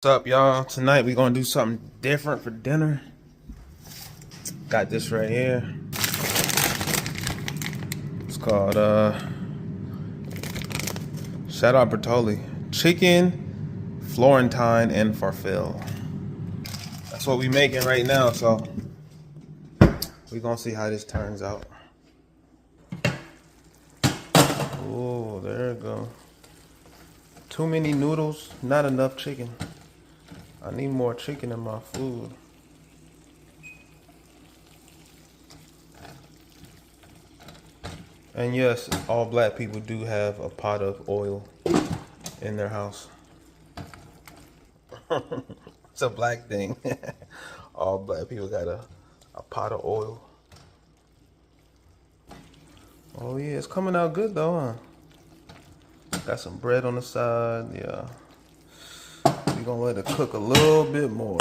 What's up, y'all? Tonight we gonna do something different for dinner. Got this right here. It's called shout out Bertoli. Chicken, Florentine, and farfalle. That's what we making right now, so we gonna see how this turns out. Oh, there it go. Too many noodles, not enough chicken. I need more chicken in my food. And yes, all black people do have a pot of oil in their house. It's a black thing. All black people got a pot of oil. Oh yeah, it's coming out good though, huh? Got some bread on the side, yeah. We gonna let it cook a little bit more.